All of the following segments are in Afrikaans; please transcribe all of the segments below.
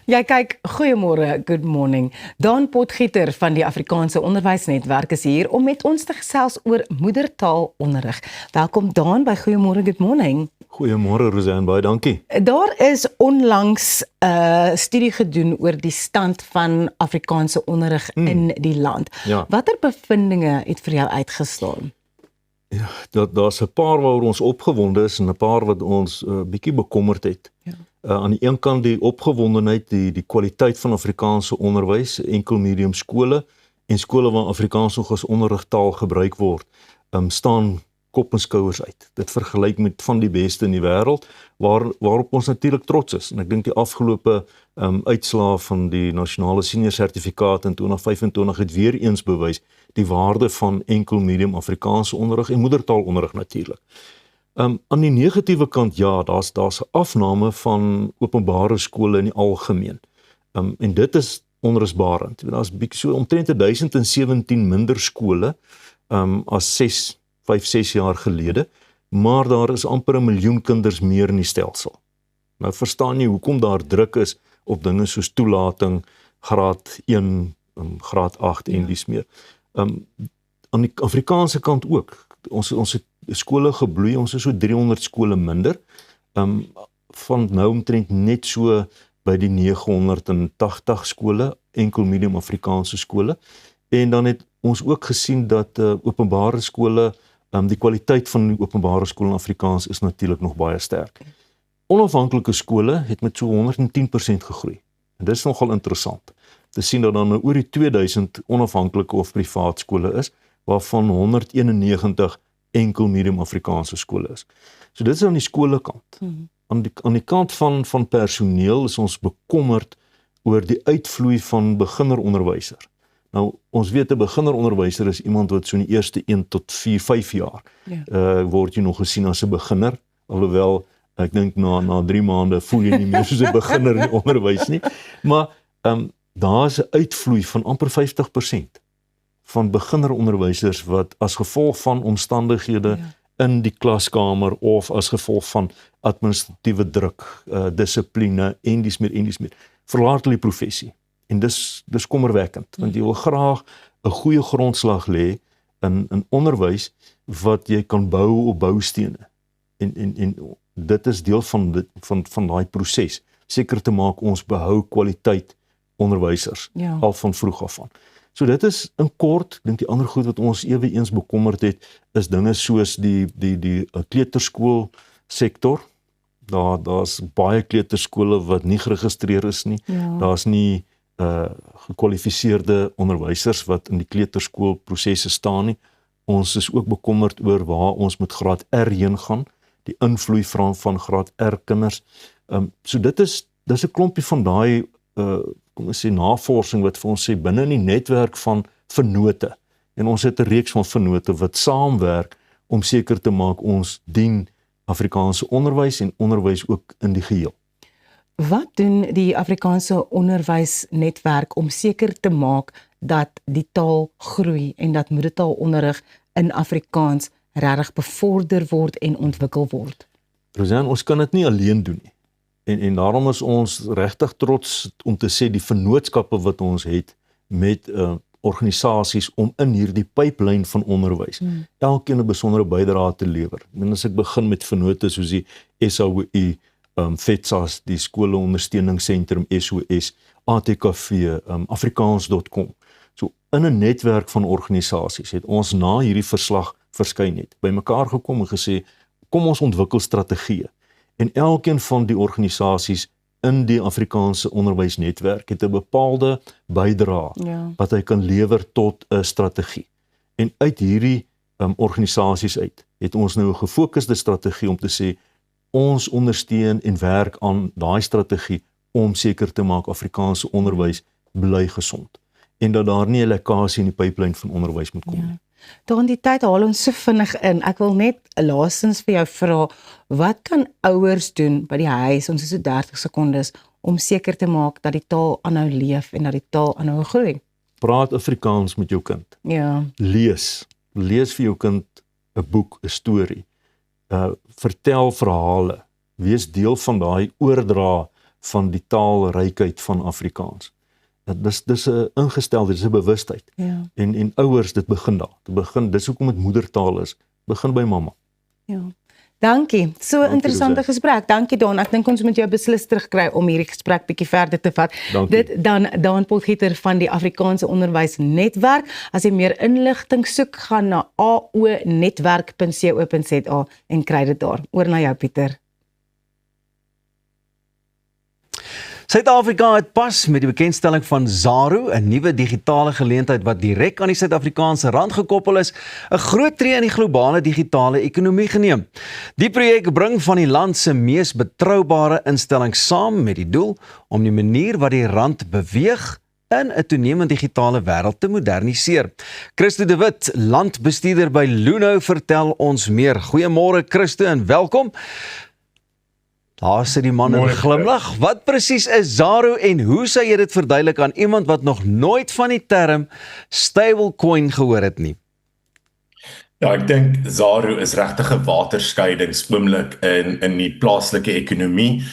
Jy kyk, goeiemôre, good morning. Daan Potgieter van die Afrikaanse Onderwysnetwerk is hier om met ons te gesels oor moedertaalonderrig. Welkom Daan by Goeiemôre, good morning. Goeiemôre Rosanne, baie dankie. Daar is onlangs 'n studie gedoen oor die stand van Afrikaanse onderrig in die land. Ja. Watter bevindinge het vir jou uitgestaan? Ja, daar's 'n paar waaroor ons opgewonde is en 'n paar wat ons bietjie bekommerd het. Ja. Aan die een kant die opgewondenheid, die kwaliteit van Afrikaanse onderwys, enkel medium skole en skole waar Afrikaans nog as onderrigtaal gebruik word, staan kop en skouers uit. Dit vergelyk met van die beste in die wêreld, waarop ons natuurlik trots is. En ek dink die afgelope uitslae van die nasionale senior sertifikaat in 2025 het weer eens bewys die waarde van enkel medium Afrikaanse onderrig en moedertaalonderrig natuurlik. Aan die negatiewe kant, ja, daar's 'n afname van openbare skole in die algemeen. En dit is onrusbarend. Daar's bietjie so omtrent 1017 minder skole as 5-6 jaar gelede, maar daar is amper 1 miljoen kinders meer in die stelsel. Nou verstaan jy hoekom daar druk is op dinge soos toelating, graad 1, graad 8 en dies meer. Aan die Afrikaanse kant ook. Ons het skole gebloei, ons is so 300 skole minder, van nou omtrent net so by die 980 skole, enkel medium Afrikaanse skole, en dan het ons ook gesien dat openbare skole, die kwaliteit van die openbare skole in Afrikaans is natuurlik nog baie sterk. Onafhanklike skole het met so 110% gegroei, en dit is nogal interessant, te sien dat dan oor die 2000 onafhanklike of privaat skole is, waarvan 191 enkel medium Afrikaanse skole is. So dit is aan die skolekant. Aan die kant van personeel is ons bekommerd oor die uitvloei van beginneronderwyser. Nou, ons weet 'n beginneronderwyser is iemand wat so in die eerste 1 tot 4-5 jaar word jy nog gesien as 'n beginner, alhoewel ek dink na 3 maande voel jy nie meer soos 'n beginner in die onderwys nie, maar daar is 'n uitvloei van amper 50% van beginneronderwysers wat as gevolg van omstandighede in die klaskamer of as gevolg van administratiewe druk, dissipline en dies meer, verlaat hulle die professie. En dis kommerwekkend, want jy wil graag 'n goeie grondslag lê in onderwys wat jy kan bou op boustene. En dit is deel van daai proses, seker te maak ons behou kwaliteit onderwysers al van vroeg af aan. So dit is in kort, ek dink die ander goed wat ons ewe eens bekommerd het, is dinge soos die kleuterskool sektor. Daar's baie kleuterskole wat nie geregistreer is nie. Daar's nie gekwalifiseerde onderwysers wat in die kleuterskoolprosesse staan nie. Ons is ook bekommerd oor waar ons met graad R heen gaan, die invloei van graad R kinders. So dis 'n klompie van daai kom ons sê navorsing wat vir ons sê binne in die netwerk van vennote. En ons het 'n reeks van vennote wat saamwerk om seker te maak ons dien Afrikaanse onderwys en onderwys ook in die geheel. Wat doen die Afrikaanse Onderwysnetwerk om seker te maak dat die taal groei en dat moedertaalonderrig in Afrikaans regtig bevorder word en ontwikkel word? Rosanne, ons kan dit nie alleen doen nie. En daarom is ons regtig trots om te sê die vennootskappe wat ons het met organisasies om in hierdie pyplyn van onderwys elkeen 'n besondere bydrae te lewer. En as ek begin met vennote soos die SAOI, FETSAS, die skoleondersteuningssentrum SOS, ATKV, Afrikaans.com. So in 'n netwerk van organisasies het ons na hierdie verslag verskyn het, bymekaar gekom en gesê, kom ons ontwikkel strategieë. En elkeen van die organisasies in die Afrikaanse onderwysnetwerk het 'n bepaalde bydrae wat hy kan lewer tot 'n strategie. En uit hierdie organisasies uit het ons nou 'n gefokusde strategie om te sê ons ondersteun en werk aan daai strategie om seker te maak Afrikaanse onderwys bly gesond en dat daar nie 'n lekkasie in die pyplyn van onderwys moet kom nie. Dan die tyd haal ons so vinnig in. Ek wil net laastens vir jou vra, wat kan ouers doen by die huis, ons is so 30 sekondes, om seker te maak dat die taal aanhou leef en dat die taal aanhou groei? Praat Afrikaans met jou kind. Ja. Lees vir jou kind 'n boek, 'n storie. Vertel verhale. Wees deel van daai oordra van die taalrykheid van Afrikaans. Dis 'n ingesteldheid, dis 'n bewustheid. Ja. En ouers, dit begin daar. Dis hoekom dit moedertaal is. Begin by mamma. Ja. Dankie. So 'n interessante gesprek. Dankie Daan. Ek dink ons moet jou beslis terugkry om hierdie gesprek bietjie verder te vat. Dankie. Dit dan Daan Potgieter van die Afrikaanse Onderwysnetwerk. As jy meer inligting soek, gaan na aonetwerk.co.za en kry dit daar. Oor na jou Pieter. Suid-Afrika het pas met die bekendstelling van ZARO, 'n nuwe digitale geleentheid wat direk aan die Suid-Afrikaanse rand gekoppel is, 'n groot tree in die globale digitale ekonomie geneem. Die projek bring van die land se mees betroubare instellings saam met die doel om die manier wat die rand beweeg in 'n toenemend digitale wêreld te moderniseer. Christo de Wit, landbestuurder by Luno, vertel ons meer. Goeiemôre Christo en welkom. Daar sit die man in 'n glimlag. Wat presies is ZARO en hoe sou jy dit verduidelik aan iemand wat nog nooit van die term stablecoin gehoor het nie? Ja, ek dink ZARO is regtig 'n waterskeidingsoomblik in die plaaslike ekonomie.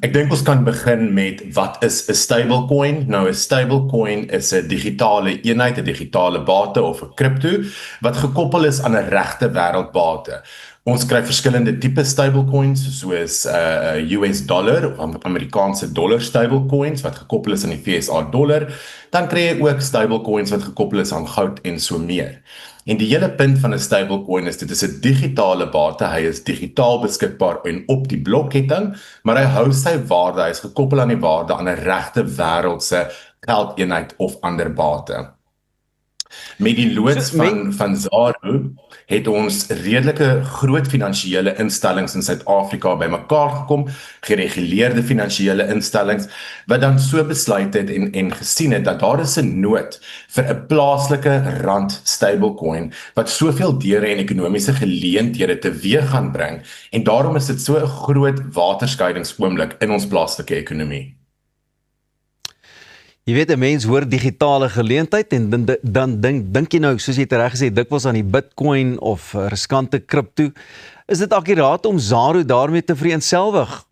Ek dink ons kan begin met wat is 'n stablecoin? Nou 'n stablecoin is 'n digitale eenheid, 'n digitale bate of 'n kripto wat gekoppel is aan 'n regte wêreldbate. Ons kry verskillende tipe stablecoins soos US dollar of Amerikaanse dollar stablecoins wat gekoppel is aan die FSA dollar. Dan kry jy ook stablecoins wat gekoppel is aan goud en so meer. En die hele punt van 'n stablecoin is dit is 'n digitale bate. Hy is digitaal beskikbaar en op die blokketting, maar hy hou sy waarde, hy is gekoppel aan die waarde aan 'n regte wêreldse geldeenheid of ander bate. Met die loods van ZARO het ons redelike groot finansiële instellings in Suid-Afrika bymekaar gekom, gereguleerde finansiële instellings, wat dan so besluit het en gesien het dat daar is 'n nood vir 'n plaaslike rand stablecoin wat soveel deure en ekonomiese geleenthede teweeg gaan bring, en daarom is dit so 'n groot waterskeidingsoomblik in ons plaaslike ekonomie. Jy weet, 'n mens hoor digitale geleentheid en dan dink jy nou, soos jy reg gesê, dikwels aan die Bitcoin of riskante kripto. Is dit akkuraat om ZARO daarmee te vereenselwig?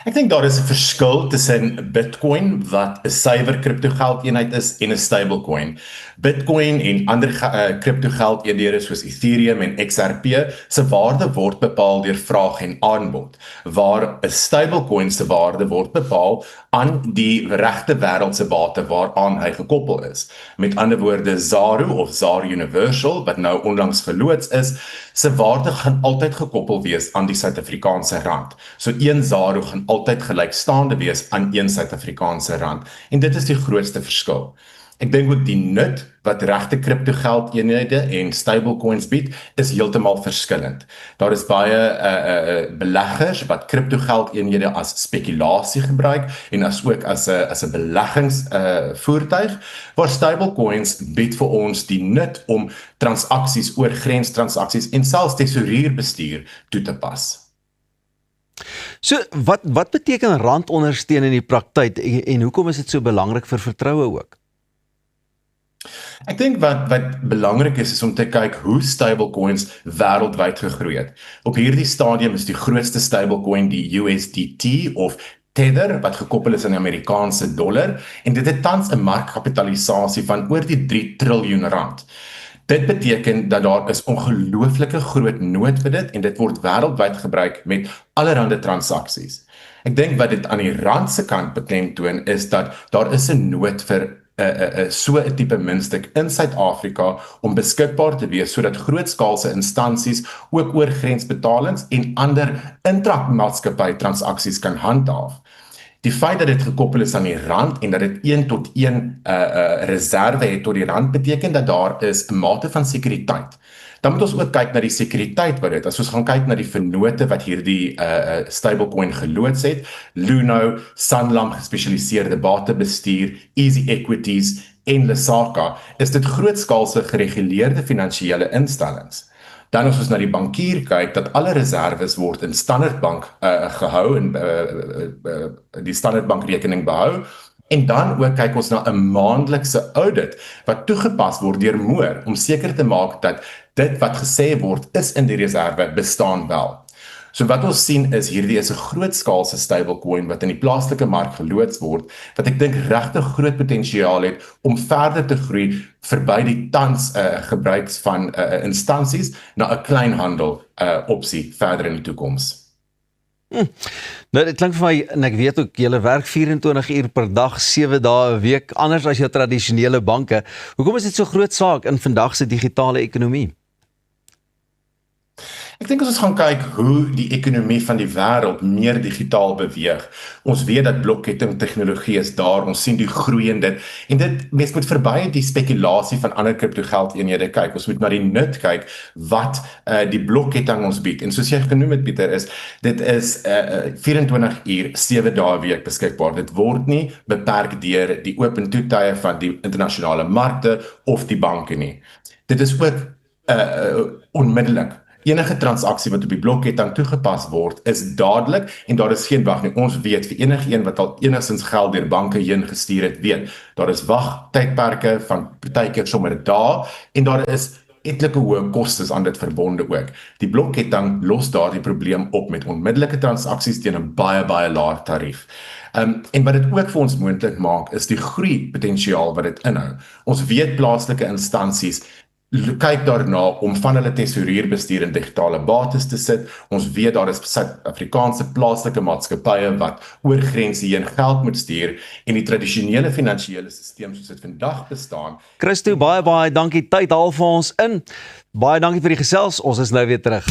Ek dink daar is 'n verskil tussen Bitcoin wat 'n suiwer kriptogeldeenheid is en 'n stablecoin. Bitcoin en ander kriptogeldeenhede soos Ethereum en XRP se waarde word bepaal deur vraag en aanbod, waar 'n stablecoin se waarde word bepaal aan die regte wêreldse bate waaraan hy gekoppel is. Met ander woorde, ZARO of ZARO Universal wat nou onlangs geloods is, se waarde gaan altyd gekoppel wees aan die Suid-Afrikaanse rand. So een ZARO gaan altyd gelykstaande wees aan een Suid-Afrikaanse rand. En dit is die grootste verskil. Ek dink ook die nut wat regte kriptogeldeenhede en stablecoins bied, is heeltemal verskillend. Daar is baie beleggers wat kriptogeldeenhede as spekulasie gebruik en as ook as 'n beleggingsvoertuig, waar stablecoins bied vir ons die nut om transaksies oor grenstransaksies en selfs tesourierbestuur toe te pas. So, wat beteken randondersteun in die praktyk en hoekom is dit so belangrik vir vertroue ook? Ek dink wat belangrik is om te kyk hoe stablecoins wêreldwyd gegroei het. Op hierdie stadium is die grootste stablecoin die USDT of Tether wat gekoppel is aan die Amerikaanse dollar, en dit het tans 'n markkapitalisasie van oor die 3 triljoen rand. Dit beteken dat daar is ongelooflike groot nood vir dit en dit word wêreldwyd gebruik met allerlei transaksies. Ek dink wat dit aan die rand se kant beklemtoon is dat daar is 'n nood vir so 'n tipe muntstuk in Suid-Afrika om beskikbaar te wees sodat grootskaalse instansies ook oor grensbetalings en ander intramaatskappy transaksies kan handhaaf. Die feit dat dit gekoppel is aan die rand en dat dit 1-tot-1 reserve het tot die rand beteken dat daar is 'n mate van sekuriteit. Dan moet ons ook kyk na die sekuriteit wat dit. As ons gaan kyk na die vennote wat hierdie stablecoin geloods het, Luno, Sanlam gespesialiseerde batebestuur, Easy Equities en Lesaka, is dit grootskaalse gereguleerde finansiële instellings. Dan as ons na die bankier kyk, dat alle reserves word in Standard Bank gehou en die Standard Bank rekening behou. En dan ook kyk ons na 'n maandelikse audit wat toegepas word deur Moore om seker te maak dat dit wat gesê word is in die reserve bestaan wel. So wat ons sien is hierdie is 'n grootskaalse stablecoin wat in die plaaslike mark geloods word, wat ek dink regtig groot potensiaal het om verder te groei verby die tans gebruiks van instansies na 'n kleinhandel opsie verder in die toekoms. Nou, dit klink vir my, en ek weet ook, julle werk 24 uur per dag, 7 dae 'n week, anders as jou tradisionele banke. Hoekom is dit so groot saak in vandag se digitale ekonomie? Ek dink as ons gaan kyk hoe die ekonomie van die wêreld meer digitaal beweeg. Ons weet dat blokketting tegnologie is daar, ons sien die groei in dit. En dit mens moet verby die spekulasie van ander kriptogeldeenhede kyk. Ons moet na die nut kyk wat die blokketting ons bied. En soos jy genoem het Pieter, dit is 24 uur, 7 dae 'n week beskikbaar. Dit word nie beperk deur die oop en toetye van die internasionale markte of die banke nie. Dit is ook onmiddellik. Enige transaksie wat op die blokketting toegepas word, is dadelik en daar is geen wag nie. Ons weet vir enigeen wat al enigstens geld deur banke heen gestuur het, weet, daar is wagtydperke van partykeer sommer dae en daar is etlike hoë kostes aan dit verbonde ook. Die blokketting los daardie probleem op met onmiddellike transaksies teen 'n baie lae tarief. En wat dit ook vir ons moontlik maak, is die groeipotensiaal wat dit inhou. Ons weet plaaslike instansies kyk daarna om van hulle tesourierbestuur in digitale bates te sit. Ons weet daar is Suid-Afrikaanse plaaslike maatskappye wat oor grense heen geld moet stuur en die tradisionele finansiële stelsel soos dit vandag bestaan. Christo, baie dankie, tyd haal vir ons in. Baie dankie vir die gesels, ons is nou weer terug.